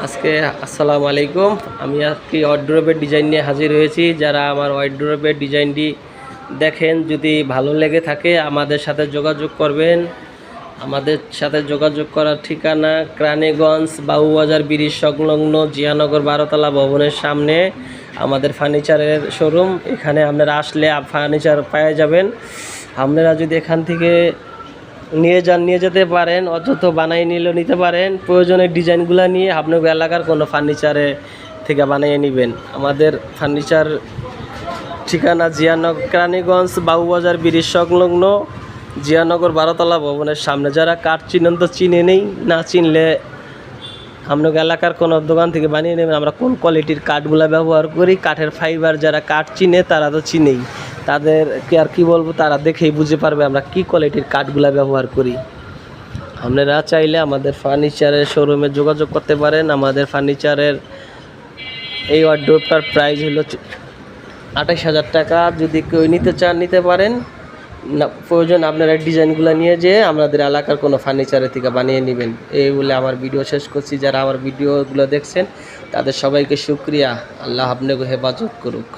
আজকে আসসালামু আলাইকুম। আমি আজকে ওয়ার্ড্রোবের ডিজাইন নিয়ে হাজির হয়েছি। যারা আমার ওয়ার্ড্রোবের ডিজাইনটি দেখেন, যদি ভালো লেগে থাকে আমাদের সাথে যোগাযোগ করবেন। আমাদের সাথে যোগাযোগ করার ঠিকানা কেরানীগঞ্জ বাবুবাজার ব্রিজ সংলগ্ন জিয়ানগর 12তলা ভবনের সামনে আমাদের ফার্নিচারের শোরুম। এখানে আপনারা আসলে ফার্নিচার পেয়ে যাবেন। আপনারা যদি এখান থেকে নিয়ে যেতে পারেন, অযথ বানাই নিলেও নিতে পারেন। প্রয়োজনের ডিজাইনগুলো নিয়ে আপনার এলাকার কোনো ফার্নিচারে থেকে বানিয়ে নেবেন। আমাদের ফার্নিচার ঠিকানা কেরানীগঞ্জ বাবুবাজার ব্রিজ সংলগ্ন জিয়ানগর 12তলা ভবনের সামনে। যারা কাঠ চিনেন তো চিনে নেই, না চিনলে আপনার এলাকার কোনো দোকান থেকে বানিয়ে নেবেন। আমরা কোন কোয়ালিটির কাঠগুলো ব্যবহার করি, কাঠের ফাইবার যারা কাঠ চিনে তারা তো চিনেই, তাদেরকে আর কি বলবো, তারা দেখেই বুঝতে পারবে আমরা কি কোয়ালিটির কাঠগুলা ব্যবহার করি। আপনারা চাইলে আমাদের ফার্নিচারের শোরুমে যোগাযোগ করতে পারেন। আমাদের ফার্নিচারের এই ওয়ার্ডরোবটার প্রাইস হলো 28,000 টাকা। যদি কেউ নিতে চান নিতে পারেন, না প্রয়োজন আপনারা ডিজাইনগুলো নিয়ে যেয়ে আমাদের এলাকার কোনো ফার্নিচারের থেকে বানিয়ে নেবেন। এই বলে আমার ভিডিও শেষ করছি। যারা আমার ভিডিওগুলো দেখছেন তাদের সবাইকে শুকরিয়া। আল্লাহ আপনাকে হেফাজত করুক।